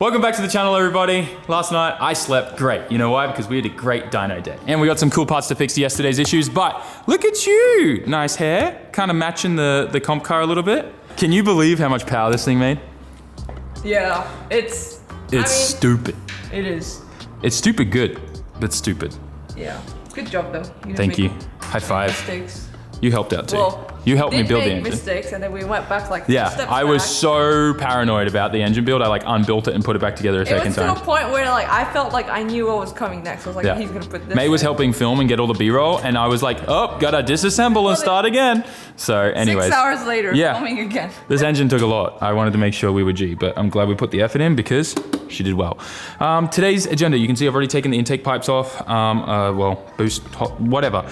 Welcome back to the channel, everybody. Last night, I slept great. You know why? Because we had a great dyno day. And we got some cool parts to fix yesterday's issues, but look at you. Nice hair, kind of matching the comp car a little bit. Can you believe how much power this thing made? Yeah, it's stupid. It is. It's stupid good, but stupid. Yeah, good job though. Thank you. High five. Mistakes. You helped out too. Well, you helped me build the engine. Mistakes, and then we went back like yeah, steps I was back. so paranoid about the engine build. I like unbuilt it and put it back together a second time. It was to a point where like I felt like I knew what was coming next. I was like, yeah. he's gonna put this. May was helping film and get all the B-roll, and I was like, oh, gotta disassemble and start again. So anyways. 6 hours later, filming again. This engine took a lot. I wanted to make sure we were G, but I'm glad we put the effort in because she did well. Today's agenda, you can see I've already taken the intake pipes off, boost, whatever.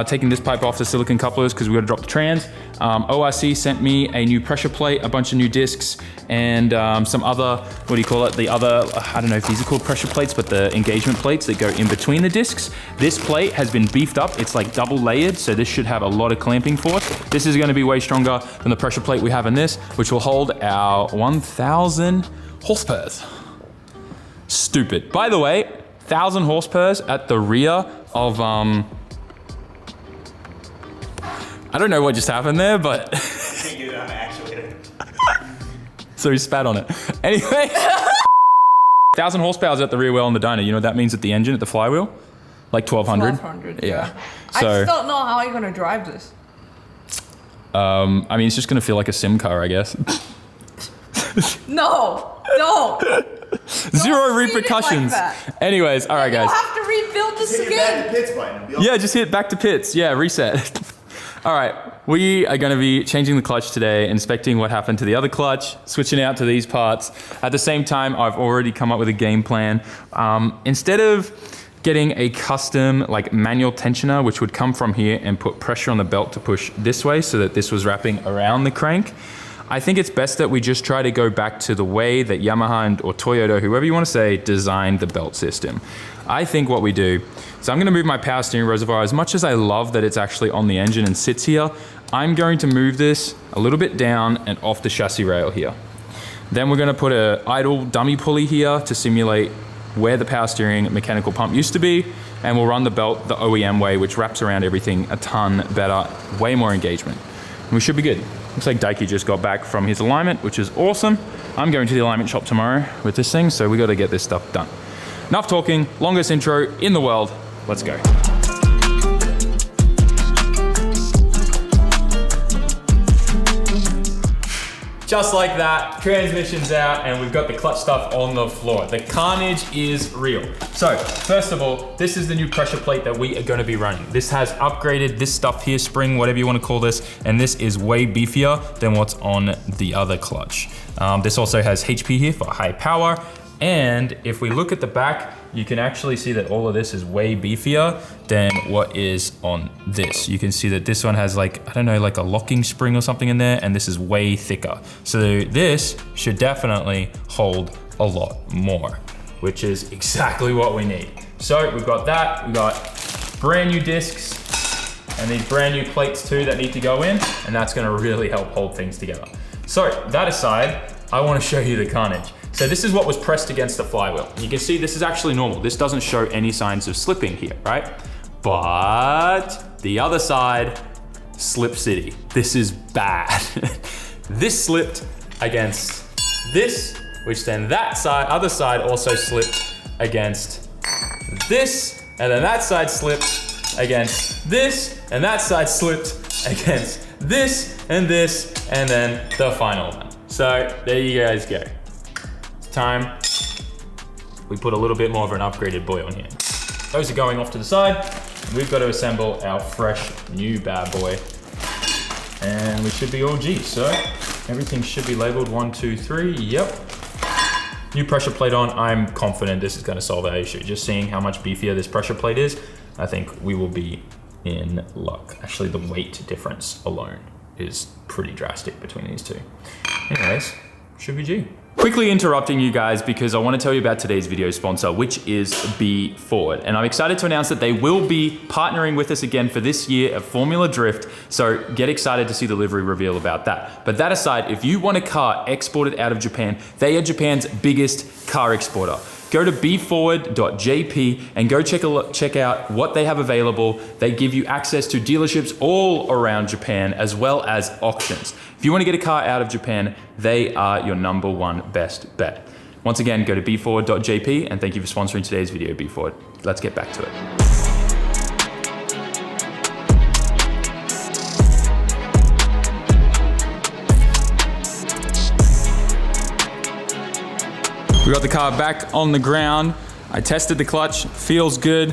Taking this pipe off the silicon couplers because we got to drop the trans. ORC sent me a new pressure plate, a bunch of new discs, and some other, what do you call it? The other, I don't know if these are called pressure plates, but the engagement plates that go in between the discs. This plate has been beefed up. It's like double layered, so this should have a lot of clamping force. This is going to be way stronger than the pressure plate we have in this, which will hold our 1,000 horsepower. Stupid. By the way, 1,000 horsepower at the rear of, I don't know what just happened there, but. Can't get it on the actuator. So he spat on it. Anyway, 1,000 horsepower at the rear wheel on the dyno. You know what that means at the engine, at the flywheel? Like 1,200? 1,200, yeah. I So, just don't know how you're gonna drive this. I mean, it's just gonna feel like a sim car, I guess. No, don't. Zero repercussions. Like Anyways, all right, guys. You'll have to rebuild this Hit your back again. to pits button. Yeah, just hit back to pits. Yeah, reset. All right, we are gonna be changing the clutch today, inspecting what happened to the other clutch, switching out to these parts. At the same time, I've already come up with a game plan. Instead of getting a custom like manual tensioner, which would come from here and put pressure on the belt to push this way so that this was wrapping around the crank, I think it's best that we just try to go back to the way that Yamaha or Toyota, whoever you want to say, designed the belt system. I think what we do, so I'm going to move my power steering reservoir. As much as I love that it's actually on the engine and sits here, I'm going to move this a little bit down and off the chassis rail here. Then we're going to put an idle dummy pulley here to simulate where the power steering mechanical pump used to be, and we'll run the belt the OEM way, which wraps around everything a ton better, way more engagement. And we should be good. Looks like Daiki just got back from his alignment, which is awesome. I'm going to the alignment shop tomorrow with this thing, so we got to get this stuff done. Enough talking, longest intro in the world. Let's go. Just like that, transmission's out and we've got the clutch stuff on the floor. The carnage is real. So, first of all, this is the new pressure plate that we are gonna be running. This has upgraded this stuff here, spring, whatever you wanna call this, and this is way beefier than what's on the other clutch. This also has HP here for high power, and if we look at the back, you can actually see that all of this is way beefier than what is on this. You can see that this one has like, I don't know, like a locking spring or something in there, and this is way thicker. So this should definitely hold a lot more, which is exactly what we need. So we've got that, we've got brand new discs, and these brand new plates too that need to go in, and that's gonna really help hold things together. So that aside, I wanna show you the carnage. So this is what was pressed against the flywheel. You can see this is actually normal. This doesn't show any signs of slipping here, right? But the other side, Slip City. This is bad. This slipped against this, which then that side, other side also slipped against this, and then that side slipped against this, and that side slipped against this, and then the final one. So there you guys go. Time, we put a little bit more of an upgraded boy on here. Those are going off to the side. We've got to assemble our fresh new bad boy. And we should be all G, so everything should be labeled 1, 2, 3, yep. New pressure plate on, I'm confident this is gonna solve our issue. Just seeing how much beefier this pressure plate is, I think we will be in luck. Actually, the weight difference alone is pretty drastic between these two. Anyways, should be G. Quickly interrupting you guys because I want to tell you about today's video sponsor, which is Be Forward. And I'm excited to announce that they will be partnering with us again for this year at Formula Drift. So get excited to see the livery reveal about that. But that aside, if you want a car exported out of Japan, they are Japan's biggest car exporter. Go to beforward.jp and go check out what they have available. They give you access to dealerships all around Japan as well as auctions. If you want to get a car out of Japan, they are your #1 best bet. Once again, go to beforward.jp and thank you for sponsoring today's video, Be Forward. Let's get back to it. We got the car back on the ground. I tested the clutch, feels good.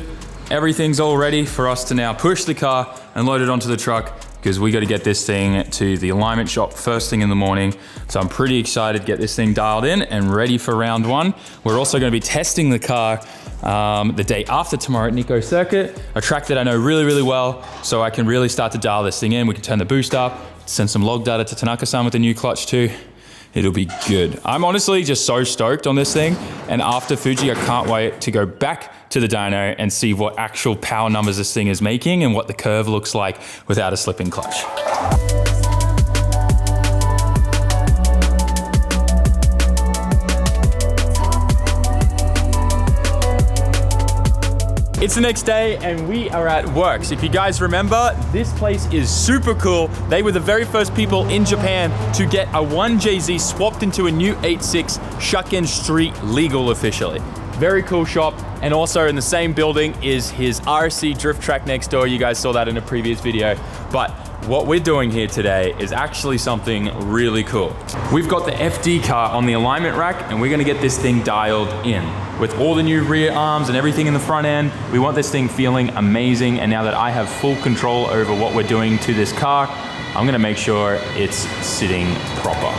Everything's all ready for us to now push the car and load it onto the truck because we got to get this thing to the alignment shop first thing in the morning. So I'm pretty excited to get this thing dialed in and ready for round one. We're also going to be testing the car the day after tomorrow at Nikko Circuit, a track that I know really, really well. So I can really start to dial this thing in. We can turn the boost up, send some log data to Tanaka-san with the new clutch too. It'll be good. I'm honestly just so stoked on this thing. And after Fuji, I can't wait to go back to the dyno and see what actual power numbers this thing is making and what the curve looks like without a slipping clutch. It's the next day and we are at Works. If you guys remember, this place is super cool. They were the very first people in Japan to get a 1JZ swapped into a new 8.6 Shukken Street legal officially. Very cool shop. And also in the same building is his RC drift track next door. You guys saw that in a previous video. But what we're doing here today is actually something really cool. We've got the FD car on the alignment rack and we're gonna get this thing dialed in. With all the new rear arms and everything in the front end, we want this thing feeling amazing. And now that I have full control over what we're doing to this car, I'm gonna make sure it's sitting proper.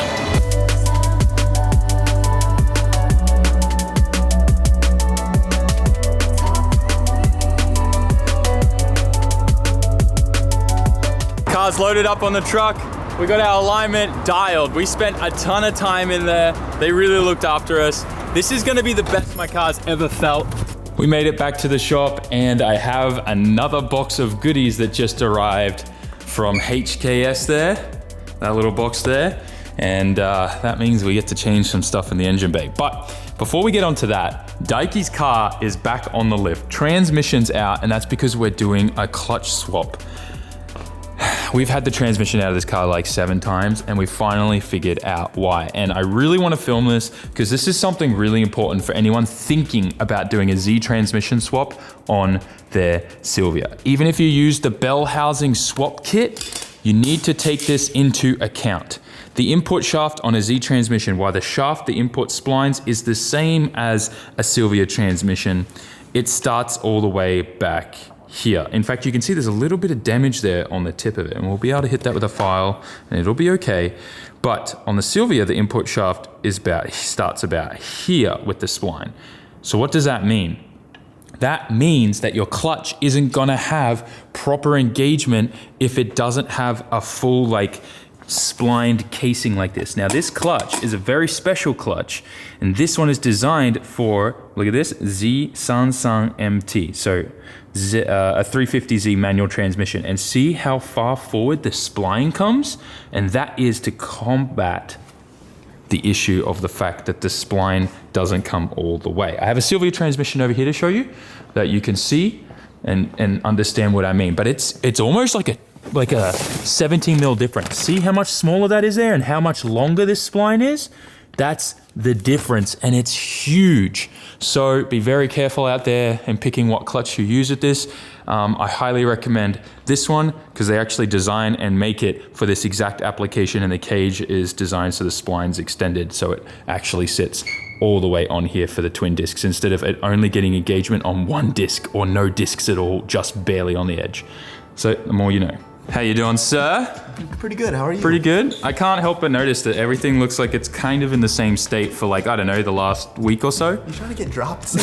Car's loaded up on the truck. We got our alignment dialed. We spent a ton of time in there. They really looked after us. This is gonna be the best my car's ever felt. We made it back to the shop and I have another box of goodies that just arrived from HKS there, that little box there. And that means we get to change some stuff in the engine bay. But before we get onto that, Daiki's car is back on the lift. Transmission's out and that's because we're doing a clutch swap. We've had the transmission out of this car like 7 times and we finally figured out why. And I really want to film this because this is something really important for anyone thinking about doing a Z transmission swap on their Silvia. Even if you use the bell housing swap kit, you need to take this into account. The input shaft on a Z transmission, while the shaft, the input splines, is the same as a Silvia transmission, it starts all the way back here. In fact, you can see there's a little bit of damage there on the tip of it and we'll be able to hit that with a file and it'll be okay. But on the Silvia, the input shaft starts about here with the spline. So what does that mean? That means that your clutch isn't gonna have proper engagement if it doesn't have a full splined casing like this. Now this clutch is a very special clutch and this one is designed for, look at this, Z33MT. So a 350Z manual transmission and see how far forward the spline comes? And that is to combat the issue of the fact that the spline doesn't come all the way. I have a Silvia transmission over here to show you that you can see and understand what I mean. But it's almost like a 17 mil difference. See how much smaller that is there and how much longer this spline is? That's the difference and it's huge. So be very careful out there in picking what clutch you use with this. I highly recommend this one because they actually design and make it for this exact application and the cage is designed so the spline's extended so it actually sits all the way on here for the twin discs instead of it only getting engagement on one disc or no discs at all, just barely on the edge. So the more you know. How you doing, sir? Pretty good, how are you? Pretty good. I can't help but notice that everything looks like it's kind of in the same state for I don't know, the last week or so. You trying to get dropped?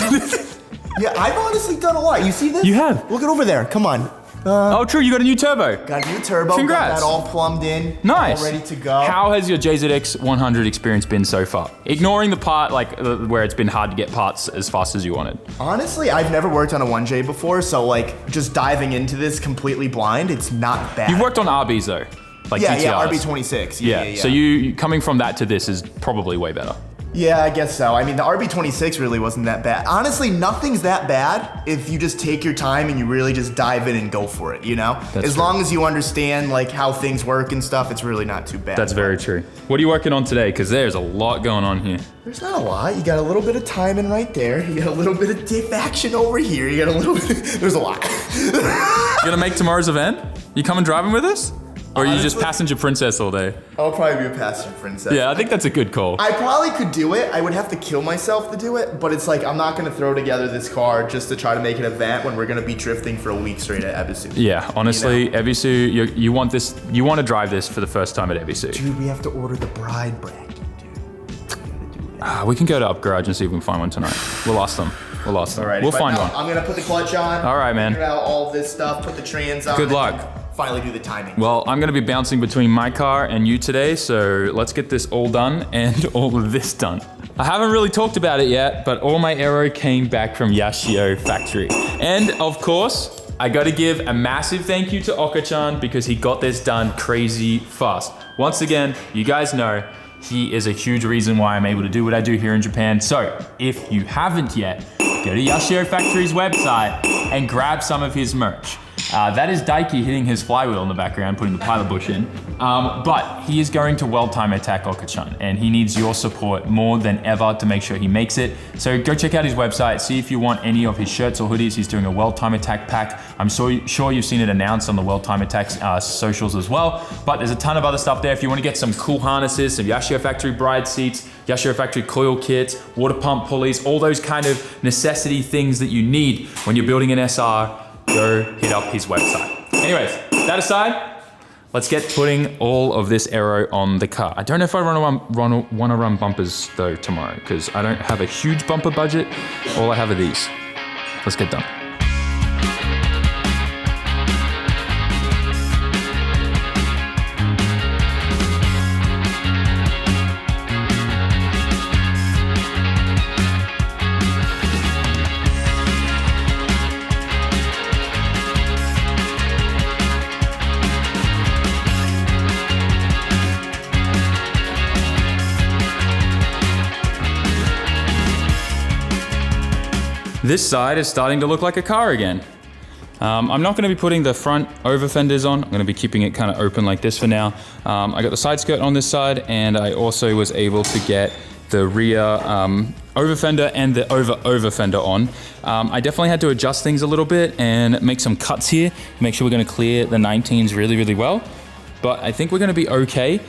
Yeah, I've honestly done a lot. You see this? You have? Look it over there, come on. Oh, true, you got a new turbo. Got a new turbo. Congrats. Got that all plumbed in. Nice. All ready to go. How has your JZX 100 experience been so far? Ignoring the part where it's been hard to get parts as fast as you wanted. Honestly, I've never worked on a 1J before, so like just diving into this completely blind, it's not bad. You've worked on RBs though, like yeah, GTRs. yeah, RB26. Yeah. So you coming from that to this is probably way better. Yeah, I guess so. I mean, the RB26 really wasn't that bad. Honestly, nothing's that bad if you just take your time and you really just dive in and go for it, you know? As long as you understand like how things work and stuff, it's really not too bad. That's very true. What are you working on today? Because there's a lot going on here. There's not a lot. You got a little bit of timing right there. You got a little bit of diff action over here. You got a little bit, there's a lot. You gonna make tomorrow's event? You coming driving with us? Or are you just passenger princess all day? I'll probably be a passenger princess. Yeah, I think that's a good call. I probably could do it. I would have to kill myself to do it, but it's like I'm not gonna throw together this car just to try to make an event when we're gonna be drifting for a week straight at Ebisu. Yeah, honestly, you know? Ebisu, you want to drive this for the first time at Ebisu. Dude, we have to order the bride bracket, dude. We can go to Up Garage and see if we can find one tonight. We'll ask them. All right, we'll find one. I'm gonna put the clutch on. All right, man. Figure out all of this stuff, put the trans on. Good luck. Finally do the timing. Well, I'm gonna be bouncing between my car and you today, so let's get this all done and all of this done. I haven't really talked about it yet, but all my aero came back from Yashio factory. And of course, I gotta give a massive thank you to Okachan because he got this done crazy fast. Once again, you guys know, he is a huge reason why I'm able to do what I do here in Japan. So if you haven't yet, go to Yashio Factory's website and grab some of his merch. That is Daiki hitting his flywheel in the background, putting the pilot bush in. But he is going to World Time Attack Okachan, and he needs your support more than ever to make sure he makes it. So go check out his website, see if you want any of his shirts or hoodies. He's doing a World Time Attack pack. I'm sure you've seen it announced on the World Time Attack socials as well. But there's a ton of other stuff there. If you want to get some cool harnesses, some Yashio Factory bride seats, Yashio Factory coil kits, water pump pulleys, all those kind of necessity things that you need when you're building an SR, go hit up his website. Anyways, that aside, let's get putting all of this aero on the car. I don't know if I want to run bumpers though tomorrow because I don't have a huge bumper budget. All I have are these. Let's get done. This side is starting to look like a car again. I'm not going to be putting the front over fenders on. I'm going to be keeping it kind of open like this for now. I got the side skirt on this side, and I also was able to get the rear over fender and the over fender on. I definitely had to adjust things a little bit and make some cuts here. Make sure we're going to clear the 19s really, really well. But I think we're going to be okay.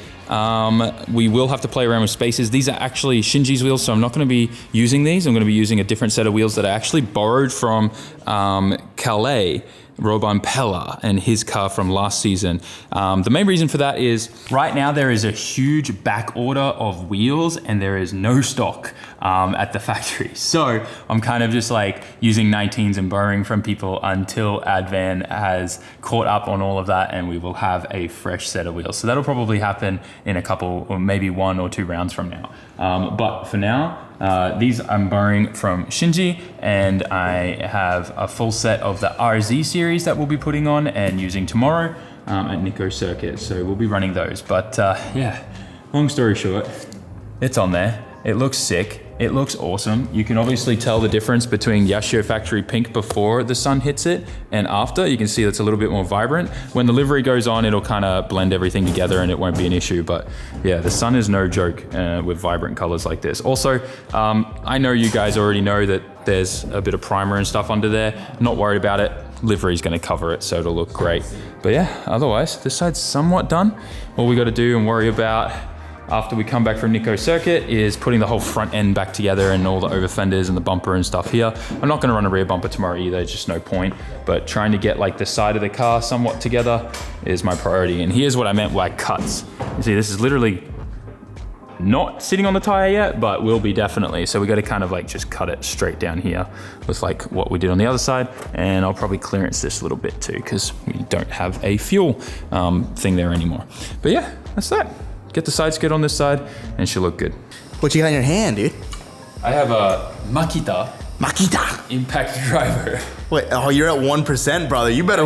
We will have to play around with spaces. These are actually Shinji's wheels, so I'm not going to be using these. I'm going to be using a different set of wheels that I actually borrowed from Calais, Robin Pella, and his car from last season. The main reason for that is right now there is a huge back order of wheels and there is no stock at the factory. So I'm kind of just like using 19s and borrowing from people until Advan has caught up on all of that and we will have a fresh set of wheels. So that'll probably happen in a couple or maybe 1 or 2 rounds from now. But for now, these I'm borrowing from Shinji, and I have a full set of the RZ series that we'll be putting on and using tomorrow at Nikko Circuit. So we'll be running those. But yeah, long story short, it's on there. It looks sick. It looks awesome. You can obviously tell the difference between Yashio Factory Pink before the sun hits it and after. You can see it's a little bit more vibrant. When the livery goes on, it'll kind of blend everything together and it won't be an issue. But yeah, the sun is no joke with vibrant colors like this. Also, I know you guys already know that there's a bit of primer and stuff under there. Not worried about it. Livery's gonna cover it, so it'll look great. But yeah, otherwise, this side's somewhat done. All we gotta do and worry about after we come back from Nikko Circuit is putting the whole front end back together and all the over fenders and the bumper and stuff here. I'm not gonna run a rear bumper tomorrow either, just no point. But trying to get like the side of the car somewhat together is my priority. And here's what I meant by cuts. You see, this is literally not sitting on the tire yet, but will be definitely. So we got to kind of like just cut it straight down here with like what we did on the other side. And I'll probably clearance this a little bit too, because we don't have a fuel thing there anymore. But yeah, that's that. Get the side skid on this side and it should look good. What you got in your hand, dude? I have a Makita impact driver. Wait, oh, you're at 1%, brother. You better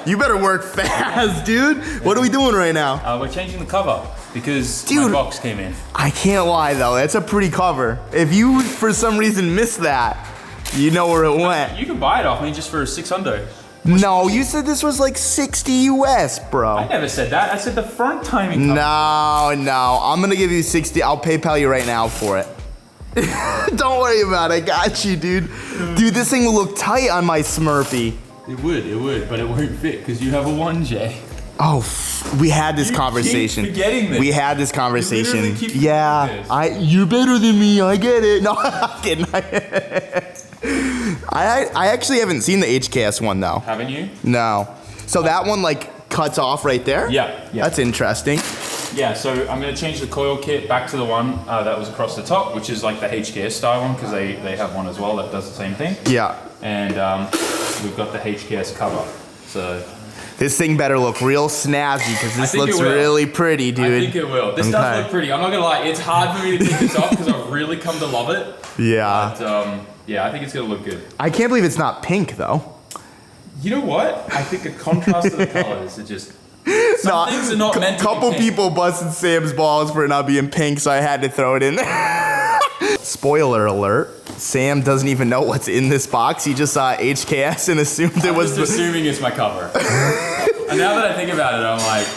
You better work fast, dude. What are we doing right now? We're changing the cover because my box came in. I can't lie though, that's a pretty cover. If you for some reason missed that, you know where it went. You can buy it off me just for $600. No, you said this was like 60 US, bro. I never said that. I said the front timing cover. No. I'm gonna give you 60. I'll PayPal you right now for it. Don't worry about it. I got you, dude. Dude, this thing will look tight on my Smurfy. It would, but it won't fit because you have a 1J. Oh, we had this conversation. Keep forgetting this. We had this conversation. You keep yeah, this. You're better than me. I get it. No, I'm kidding. I actually haven't seen the HKS one though. Haven't you? No. So that one like cuts off right there? Yeah. That's interesting. Yeah, so I'm going to change the coil kit back to the one that was across the top, which is like the HKS style one, because they have one as well that does the same thing. Yeah. And we've got the HKS cover. So this thing better look real snazzy, because this looks really pretty, dude. I think it will. This does look pretty. I'm not going to lie. It's hard for me to take this off because I've really come to love it. Yeah. But yeah, I think it's going to look good. I can't believe it's not pink, though. You know what? I think the contrast of the colors are just... Some things are not meant to be couple pink. people busted Sam's balls for it not being pink, so I had to throw it in there. Spoiler alert, Sam doesn't even know what's in this box. He just saw HKS and assumed it was... I'm just assuming it's my cover. And now that I think about it, I'm like...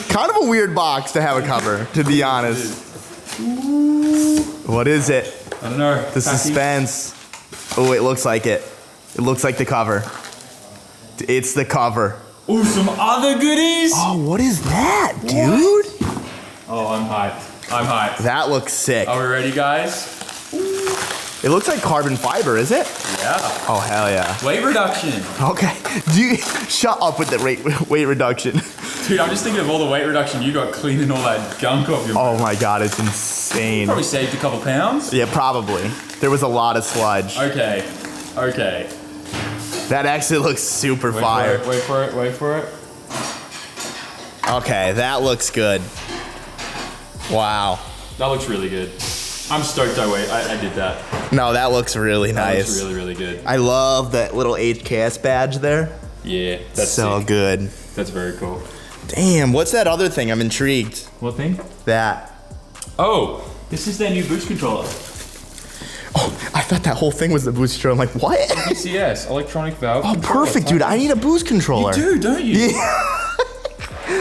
Kind of a weird box to have a cover, to be honest. What is it? I don't know. The suspense. Oh, it looks like it. It looks like the cover. It's the cover. Ooh, some other goodies. Oh, what is that, dude? Oh, I'm hyped. I'm hyped. That looks sick. Are we ready, guys? It looks like carbon fiber, is it? Yeah. Oh, hell yeah. Weight reduction. Okay. Shut up with the weight reduction. Dude, I'm just thinking of all the weight reduction you got cleaning all that gunk off your... Oh my God, it's insane. Probably saved a couple pounds. Yeah, probably. There was a lot of sludge. Okay. That actually looks super fire. Wait for it. Okay, that looks good. Wow. That looks really good. I'm stoked I did that. No, that looks really nice. That looks really good. I love that little HKS badge there. Yeah, that's so sick. Good. That's very cool. Damn, what's that other thing? I'm intrigued. What thing? That. Oh, this is their new boost controller. Oh, I thought that whole thing was the boost controller. I'm like, what? ECS, electronic valve. Oh, perfect, dude. I need a boost controller. You do, don't you? Yeah.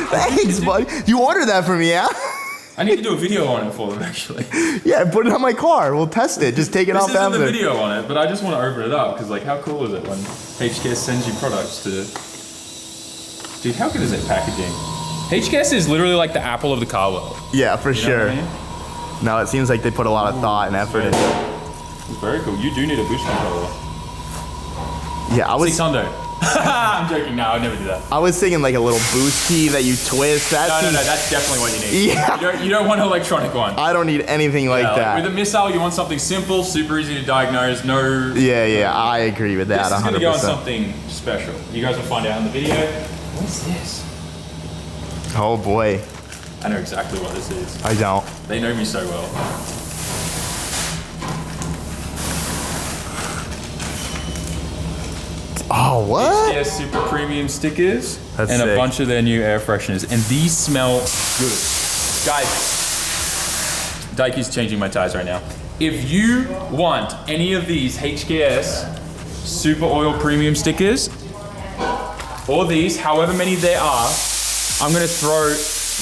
Thanks, buddy. You ordered that for me, yeah? I need to do a video on it for them, actually. Yeah, put it on my car. We'll test it. Just take it off after. This isn't the video on it, but I just want to open it up, because, like, how cool is it when HKS sends you products to... Dude, how good is it packaging? HKS is literally like the Apple of the car world. Yeah, for sure. What I mean? No, it seems like they put a lot of thought and effort into it. It's very cool. You do need a boost controller. Yeah, I was... 600. I'm joking. No, I would never do that. I was thinking like a little boost key that you twist. No, that's definitely what you need. Yeah. You don't want an electronic one. I don't need anything like that. With a missile, you want something simple, super easy to diagnose, no... Yeah, I agree with that 100%. This is going to go on something special. You guys will find out in the video. What's this? Oh boy. I know exactly what this is. I don't. They know me so well. Oh, what? HKS Super Premium stickers. That's and sick. a bunch of their new air fresheners. And these smell good. Guys, Daiki's changing my tires right now. If you want any of these HKS Super Oil Premium stickers, or these, however many there are, I'm gonna throw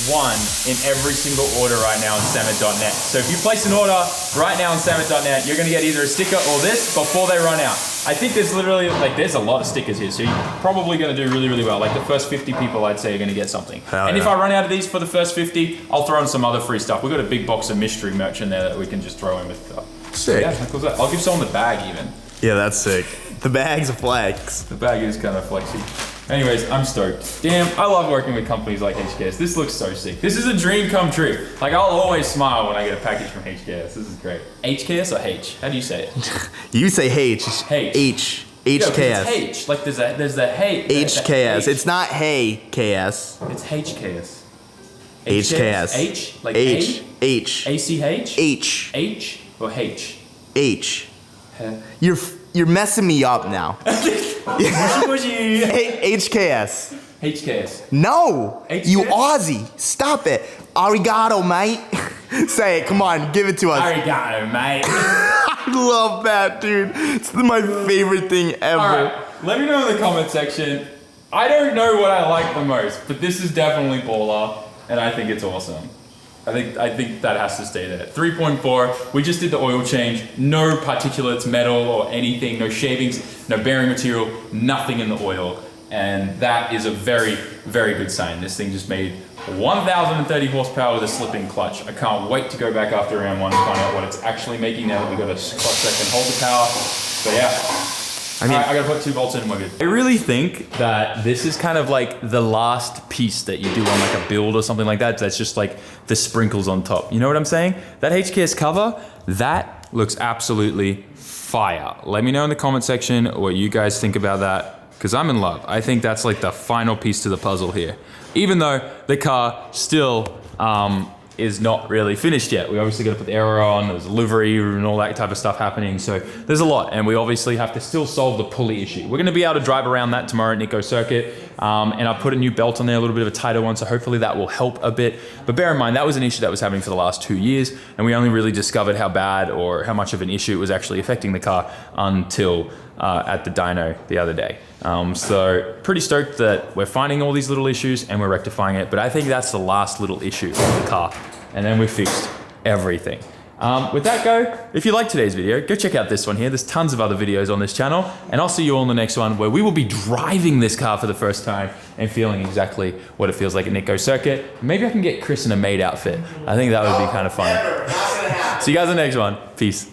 one in every single order right now on SAMMIT.net. So if you place an order right now on SAMMIT.net, you're gonna get either a sticker or this before they run out. I think there's literally, like, there's a lot of stickers here, so you're probably gonna do really, really well. Like the first 50 people, I'd say, are gonna get something. And if I run out of these for the first 50, I'll throw in some other free stuff. We've got a big box of mystery merch in there that we can just throw in with stuff. Sick. Yeah, how cool is that? I'll give someone the bag even. Yeah, that's sick. The bag's a flex. The bag is kind of flexy. Anyways, I'm stoked. Damn, I love working with companies like HKS. This looks so sick. This is a dream come true. Like, I'll always smile when I get a package from HKS. This is great. HKS or H? How do you say it? You say H. H. H. Yeah, HKS. it's H. Like, there's the hey. HKS. H. It's not hey KS. It's HKS. HKS. H? Like H. A? H. ACH? H. H or H? H. Huh? You're messing me up now. Mushy. HKS. HKS. No. HKS? You Aussie. Stop it. Arigato, mate. Say it. Come on. Give it to us. Arigato, mate. I love that, dude. It's my favorite thing ever. Alright, let me know in the comment section. I don't know what I like the most, but this is definitely baller, and I think it's awesome. I think that has to stay there. 3.4, we just did the oil change. No particulates, metal, or anything. No shavings, no bearing material, nothing in the oil. And that is a very, very good sign. This thing just made 1,030 horsepower with a slipping clutch. I can't wait to go back after round one and find out what it's actually making now that we've got a clutch that can hold the power. But yeah. I mean, I gotta put 2 bolts in and we're good. I really think that this is kind of like the last piece that you do on like a build or something like that. That's just like the sprinkles on top. You know what I'm saying? That HKS cover, that looks absolutely fire. Let me know in the comment section what you guys think about that, because I'm in love. I think that's like the final piece to the puzzle here. Even though the car still is not really finished yet. We obviously got to put the aero on, there's livery and all that type of stuff happening. So there's a lot, and we obviously have to still solve the pulley issue. We're gonna be able to drive around that tomorrow at Nico Circuit. And I put a new belt on there, a little bit of a tighter one, so hopefully that will help a bit. But bear in mind, that was an issue that was happening for the last 2 years, and we only really discovered how bad or how much of an issue it was actually affecting the car until at the dyno the other day. So pretty stoked that we're finding all these little issues and we're rectifying it, but I think that's the last little issue of the car. And then we fixed everything. With that go, if you liked today's video, go check out this one here. There's tons of other videos on this channel, and I'll see you all in the next one where we will be driving this car for the first time and feeling exactly what it feels like at Nico Circuit. Maybe I can get Chris in a maid outfit. I think that would be kind of fun. See you guys in the next one. Peace.